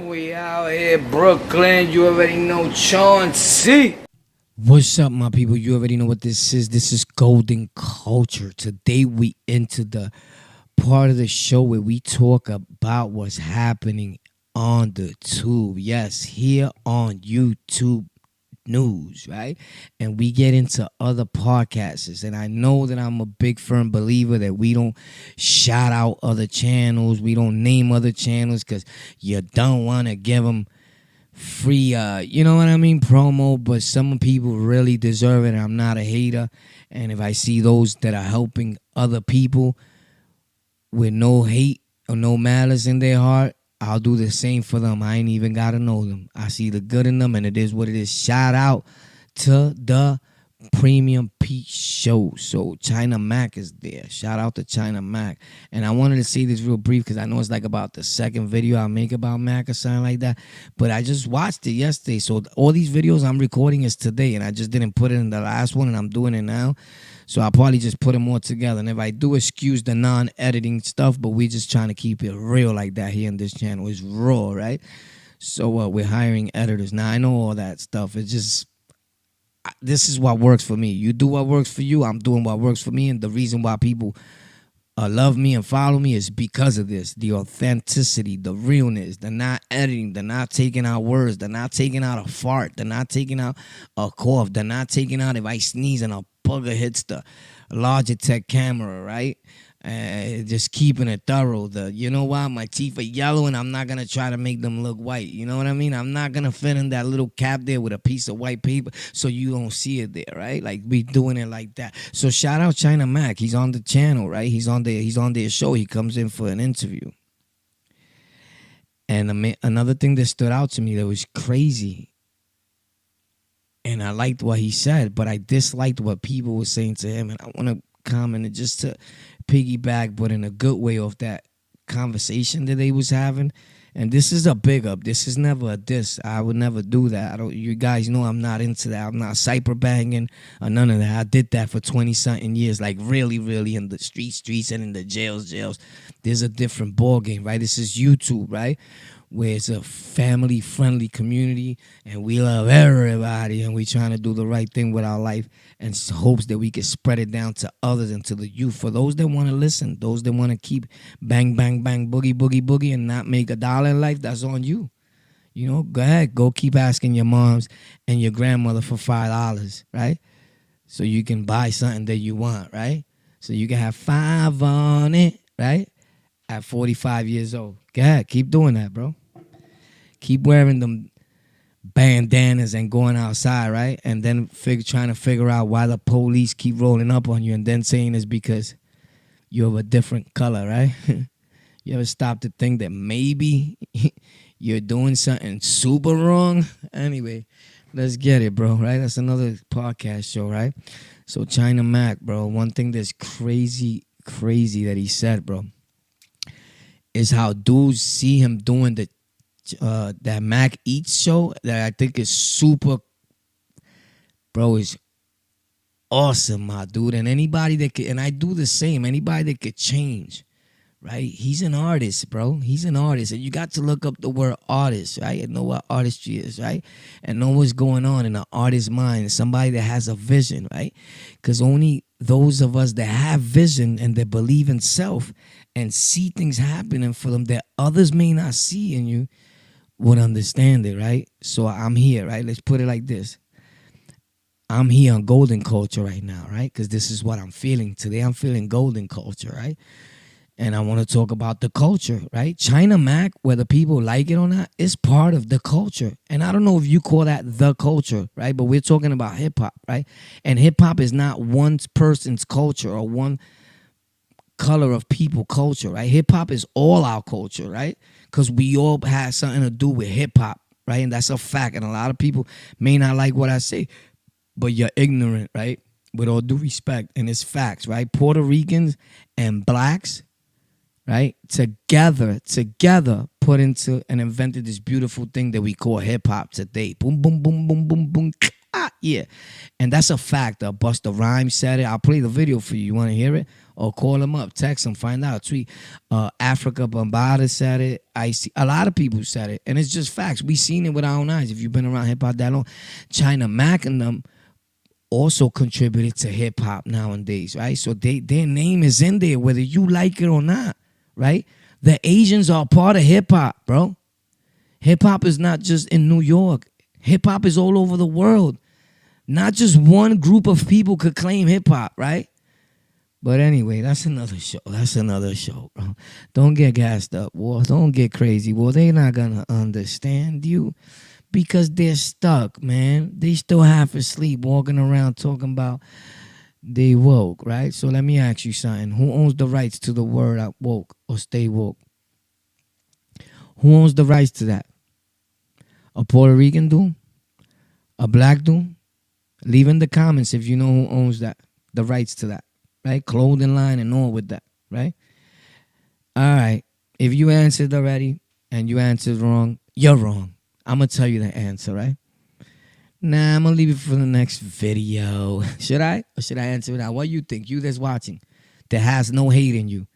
We out here, Brooklyn. You already know Chauncey. What's up, my people? You already know what this is. This is Golden Culture. Today we into the part of the show where we talk about what's happening on the tube. Yes, here on YouTube news, right? And we get into other podcasts. And I know that I'm a big firm believer that we don't shout out other channels. We don't name other channels because you don't want to give them free, you know what I mean, promo. But some people really deserve it. And I'm not a hater. And if I see those that are helping other people with no hate or no malice in their heart, I'll do the same for them. I ain't even got to know them. I see the good in them, and it is what it is. Shout out to the Premium Pete Show. So China Mac is there. Shout out to China Mac. And I wanted to say this real brief because I know it's like about the second video I make about Mac or something like that. But I just watched it yesterday. So all these videos I'm recording is today, and I just didn't put it in the last one, and I'm doing it now. So I'll probably just put them all together. And if I do, excuse the non-editing stuff, but we're just trying to keep it real like that here on this channel. It's raw, right? So we're hiring editors. Now, I know all that stuff. It's just, this is what works for me. You do what works for you. I'm doing what works for me. And the reason why people love me and follow me is because of this. The authenticity, the realness, the not editing, the not taking out words, the not taking out a fart, the not taking out a cough, the not taking out if I sneeze and a bugger hits the Logitech camera, right? Just keeping it thorough. You know what? My teeth are yellow and I'm not going to try to make them look white. You know what I mean? I'm not going to fit in that little cap there with a piece of white paper so you don't see it there, right? Like we doing it like that. So shout out China Mac. He's on the channel, right? He's on their show. He comes in for an interview. And another thing that stood out to me that was crazy, and I liked what he said, but I disliked what people were saying to him. And I want to comment it just to piggyback, but in a good way, off that conversation that they was having. And this is a big up. This is never a diss. I would never do that. You guys know I'm not into that. I'm not cyber banging or none of that. I did that for 20-something years, like really, really in the streets and in the jails. There's a different ball game, right? This is YouTube, right? Where it's a family-friendly community, and we love everybody, and we trying to do the right thing with our life, and hopes that we can spread it down to others and to the youth. For those that want to listen, those that want to keep bang, bang, bang, boogie, boogie, boogie, and not make $1 in life, that's on you. You know, go ahead. Go keep asking your moms and your grandmother for $5, right? So you can buy something that you want, right? So you can have 5 on it, right? At 45 years old. Go ahead. Keep doing that, bro. Keep wearing them bandanas and going outside, right? And then trying to figure out why the police keep rolling up on you and then saying it's because you're of a different color, right? You ever stop to think that maybe you're doing something super wrong? Anyway, let's get it, bro, right? That's another podcast show, right? So China Mac, bro, one thing that's crazy that he said, bro, is how dudes see him doing that Mac Eats show that I think is super, bro, is awesome, my dude. And anybody that could, and I do the same, anybody that could change, right? He's an artist, bro. He's an artist. And you got to look up the word artist, right? And know what artistry is, right? And know what's going on in an artist's mind. Somebody that has a vision, right? Because only those of us that have vision and that believe in self and see things happening for them that others may not see in you would understand it, right? So I'm here, right? Let's put it like this. I'm here on Golden Culture right now, right? Because this is what I'm feeling. Today I'm feeling Golden Culture, right? And I want to talk about the culture, right? China Mac, whether people like it or not, is part of the culture. And I don't know if you call that the culture, right? But we're talking about hip-hop, right? And hip-hop is not one person's culture or one color of people culture, right? Hip-hop is all our culture, right? Because we all have something to do with hip-hop, right? And that's a fact. And a lot of people may not like what I say, but you're ignorant, right? With all due respect. And it's facts, right? Puerto Ricans and blacks, right, together put into and invented this beautiful thing that we call hip-hop today. Boom, boom, boom, boom, boom, boom. Yeah. And that's a fact. Busta Rhymes said it. I'll play the video for you. You want to hear it? Or call him up, text him, find out, tweet. Africa Bombada said it. I see a lot of people said it. And it's just facts. We seen it with our own eyes. If you've been around hip-hop that long. China Mac and them also contributed to hip-hop nowadays, right? So their name is in there, whether you like it or not, right? The Asians are part of hip-hop, bro. Hip-hop is not just in New York. Hip-hop is all over the world. Not just one group of people could claim hip-hop, right? But anyway, that's another show. That's another show, bro. Don't get gassed up, boy. Don't get crazy, boy. They're not going to understand you because they're stuck, man. They still half asleep, walking around talking about they woke, right? So let me ask you something. Who owns the rights to the word woke or stay woke? Who owns the rights to that? A Puerto Rican dude? A black dude? Leave in the comments if you know who owns that, the rights to that, right? Clothing line and all with that, right? All right. If you answered already and you answered wrong, you're wrong. I'm going to tell you the answer, right? Nah, I'm going to leave it for the next video. Should I? Or should I answer it now? What do you think? You that's watching, that has no hate in you,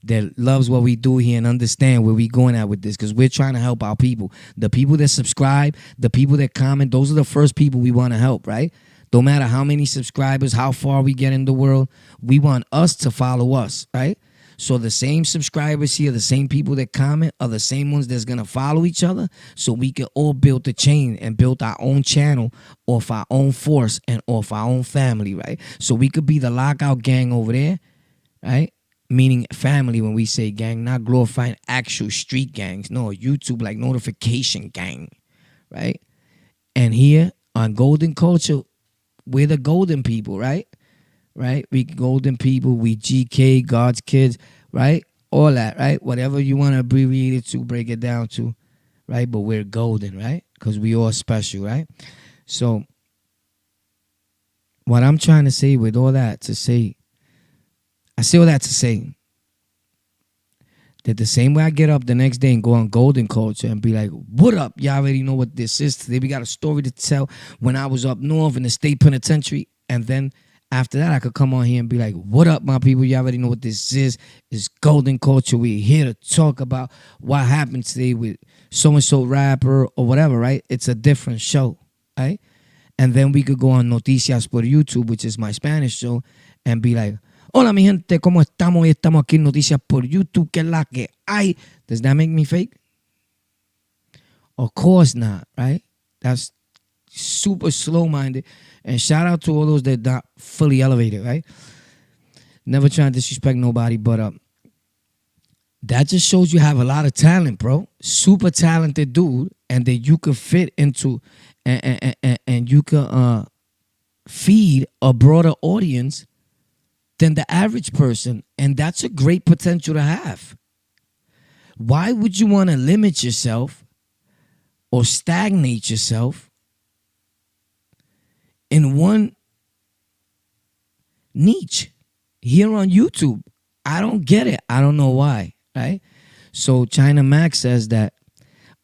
that loves what we do here and understand where we going at with this, because we're trying to help our people. The people that subscribe, the people that comment, those are the first people we want to help, right? Don't matter how many subscribers, how far we get in the world, we want us to follow us, right? So the same subscribers here, the same people that comment are the same ones that's going to follow each other, so we can all build the chain and build our own channel off our own force and off our own family, right? So we could be the lockout gang over there, right? Meaning family when we say gang, not glorifying actual street gangs. No, YouTube like notification gang, right? And here on Golden Culture, we're the golden people, right? Right? We golden people, we GK, God's kids, right? All that, right? Whatever you want to abbreviate it to, break it down to, right? But we're golden, right? Because we all special, right? So what I'm trying to say with all that to say, I say all that to say that the same way I get up the next day and go on Golden Culture and be like, what up? Y'all already know what this is. Today we got a story to tell when I was up north in the state penitentiary. And then after that, I could come on here and be like, what up, my people? Y'all already know what this is. It's Golden Culture. We're here to talk about what happened today with so-and-so rapper or whatever, right? It's a different show, right? And then we could go on Noticias por YouTube, which is my Spanish show, and be like, hola, mi gente, ¿cómo estamos? Hoy estamos aquí en Noticias por YouTube, que es la que hay. Does that make me fake? Of course not, right? That's super slow-minded. And shout out to all those that not fully elevated, right? Never trying to disrespect nobody, but that just shows you have a lot of talent, bro. Super talented dude, and that you could fit into and you could feed a broader audience than the average person, and that's a great potential to have. Why would you want to limit yourself or stagnate yourself in one niche here on YouTube? I don't get it. I don't know why, right? So China Mac says that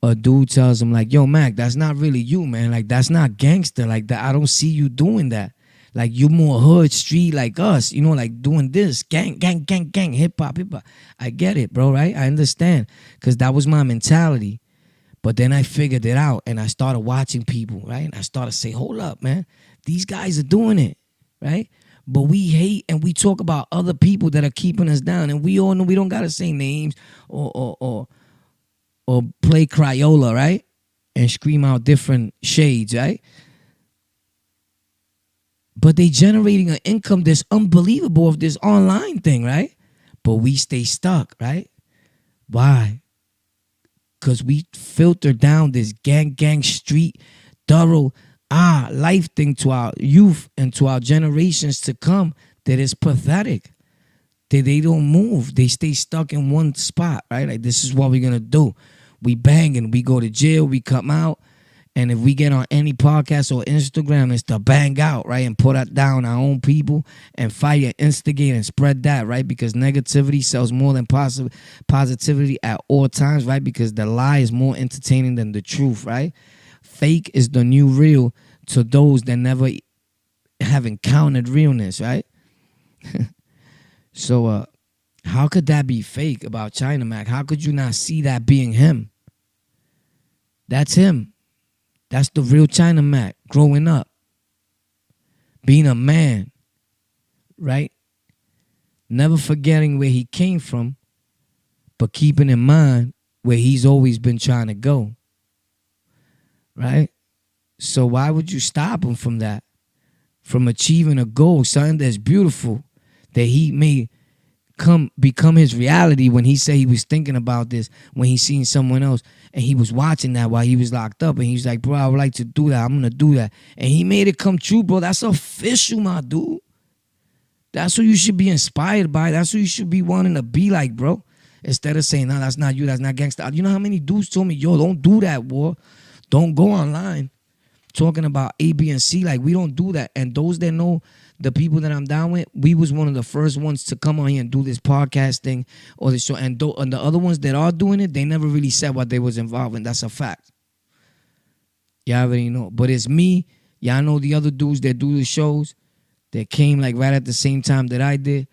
a dude tells him like, yo, Mac, that's not really you, man. Like, that's not gangster like that. I don't see you doing that. Like, you more hood, street like us, you know, like doing this, gang, hip-hop. I get it, bro, right? I understand, because that was my mentality. But then I figured it out, and I started watching people, right? And I started to say, hold up, man. These guys are doing it, right? But we hate and we talk about other people that are keeping us down. And we all know we don't got to say names or play Crayola, right? And scream out different shades, right? But they generating an income that's unbelievable of this online thing, right? But we stay stuck, right? Why? Because we filter down this gang street thorough life thing to our youth and to our generations to come that is pathetic. That they don't move. They stay stuck in one spot, right? Like, this is what we're going to do. We banging. We go to jail. We come out. And if we get on any podcast or Instagram, it's to bang out, right? And put down our own people and fight and instigate and spread that, right? Because negativity sells more than positivity at all times, right? Because the lie is more entertaining than the truth, right? Fake is the new real to those that never have encountered realness, right? So how could that be fake about China Mac? How could you not see that being him? That's him. That's the real China Mac growing up, being a man, right? Never forgetting where he came from, but keeping in mind where he's always been trying to go, right? So why would you stop him from that? From achieving a goal, something that's beautiful, that he may become his reality. When he said he was thinking about this, when he seen someone else and he was watching that while he was locked up, and he was like, bro, I would like to do that. I'm going to do that. And he made it come true, bro. That's official, my dude. That's who you should be inspired by. That's who you should be wanting to be like, bro. Instead of saying, no, that's not you. That's not gangster. You know how many dudes told me, yo, don't do that, boy. Don't go online talking about A, B, and C. Like, we don't do that. And those that know the people that I'm down with, we was one of the first ones to come on here and do this podcast thing or this show. And the other ones that are doing it, they never really said what they was involved in. That's a fact. Y'all already know. But it's me. Y'all know the other dudes that do the shows that came like right at the same time that I did.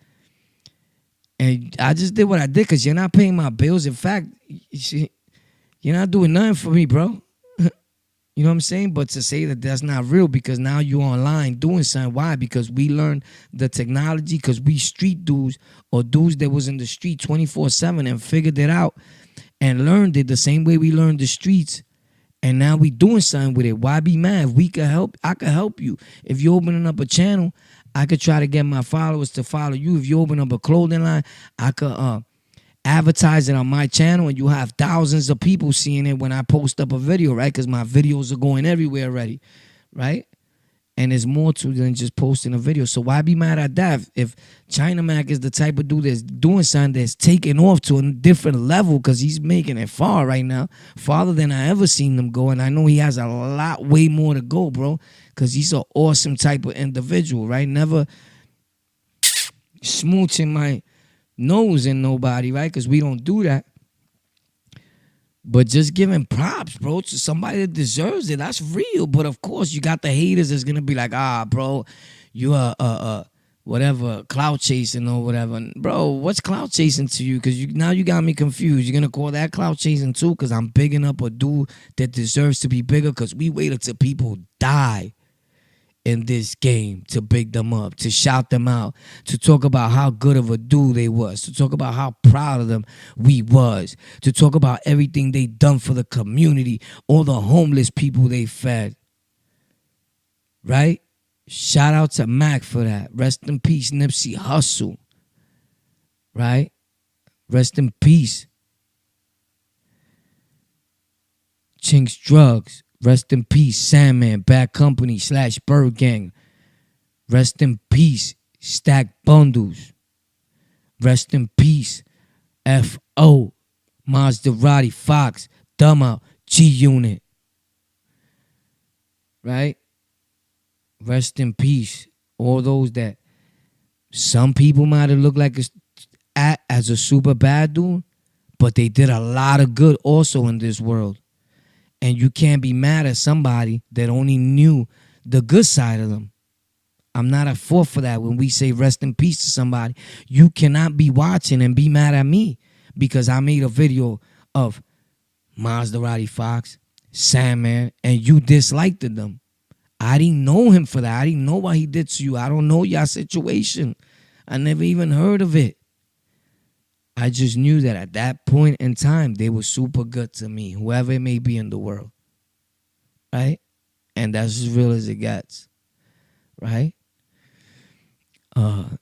And I just did what I did because you're not paying my bills. In fact, you're not doing nothing for me, bro. You know what I'm saying? But to say that that's not real, because now you're online doing something. Why? Because we learned the technology, because we street dudes or dudes that was in the street 24/7 and figured it out and learned it the same way we learned the streets. And now we doing something with it. Why be mad? If we could help, I could help you. If you're opening up a channel, I could try to get my followers to follow you. If you open up a clothing line, I could advertise it on my channel, and you have thousands of people seeing it when I post up a video, right? Because my videos are going everywhere already, right? And there's more to than just posting a video. So why be mad at that? If China Mac is the type of dude that's doing something that's taking off to a different level, because he's making it far right now, farther than I ever seen him go. And I know he has a lot, way more to go, bro, because he's an awesome type of individual, right? Never smooching my nose in nobody, right? Because we don't do that. But just giving props, bro, to somebody that deserves it. That's real. But of course, you got the haters that's gonna be like, bro, you are whatever, clout chasing or whatever. Bro, what's clout chasing to you? Because now you got me confused. You're gonna call that clout chasing too? Because I'm bigging up a dude that deserves to be bigger. Because we waited till people die in this game to big them up, to shout them out, to talk about how good of a dude they was, to talk about how proud of them we was, to talk about everything they done for the community, all the homeless people they fed. Right? Shout out to Mac for that. Rest in peace, Nipsey Hussle. Right? Rest in peace. Chinks Drugs. Rest in peace, Sandman, Bad Company / Bird Gang. Rest in peace, Stack Bundles. Rest in peace, F.O., Maserati Fox, Dumb Out, G-Unit. Right? Rest in peace, all those that some people might have looked like as a super bad dude, but they did a lot of good also in this world. And you can't be mad at somebody that only knew the good side of them. I'm not a fool for that. When we say rest in peace to somebody, you cannot be watching and be mad at me because I made a video of Maserati Fox, Sandman, and you disliked them. I didn't know him for that. I didn't know what he did to you. I don't know your situation. I never even heard of it. I just knew that at that point in time, they were super good to me, whoever it may be in the world, right? And that's as real as it gets, right? I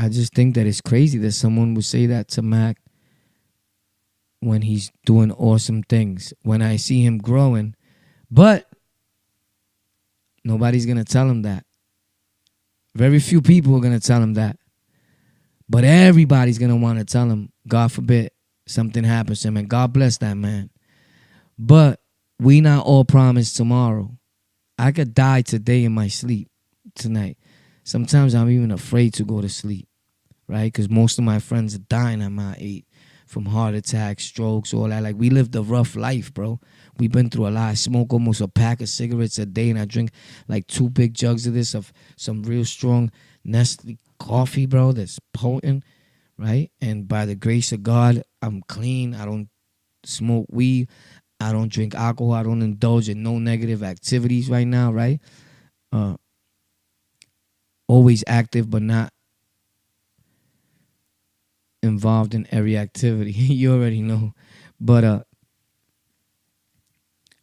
just think that it's crazy that someone would say that to Mac when he's doing awesome things, when I see him growing, but nobody's going to tell him that. Very few people are going to tell him that. But everybody's going to want to tell him, God forbid, something happens to him. And God bless that man. But we not all promised tomorrow. I could die today in my sleep tonight. Sometimes I'm even afraid to go to sleep, right? Because most of my friends are dying at my age. from heart attacks, strokes, all that. Like, we lived a rough life, bro. We've been through a lot. I smoke almost a pack of cigarettes a day, and I drink like 2 big jugs of this, of some real strong Nestle coffee, bro, that's potent, right? And by the grace of God, I'm clean. I don't smoke weed. I don't drink alcohol. I don't indulge in no negative activities right now, right? Always active, but not involved in every activity. You already know. But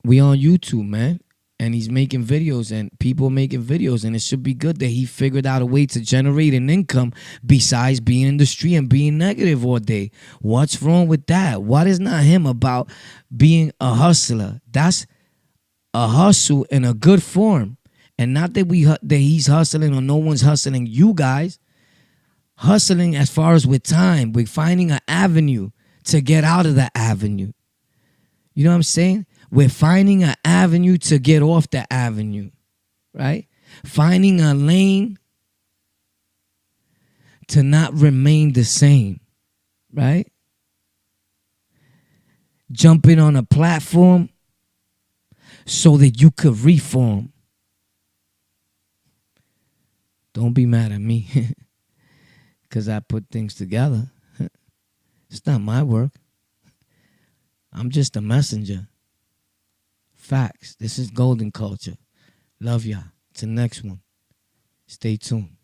we on YouTube, man. And he's making videos, and people making videos, and it should be good that he figured out a way to generate an income besides being in the street and being negative all day. What's wrong with that? What is not him about being a hustler? That's a hustle in a good form. And not that he's hustling or no one's hustling you guys. Hustling as far as with time. We're finding an avenue to get out of that avenue. You know what I'm saying? We're finding an avenue to get off the avenue, right? Finding a lane to not remain the same, right? Jumping on a platform so that you could reform. Don't be mad at me because I put things together. It's not my work. I'm just a messenger. Facts. This is Golden Culture. Love y'all. Till next one. Stay tuned.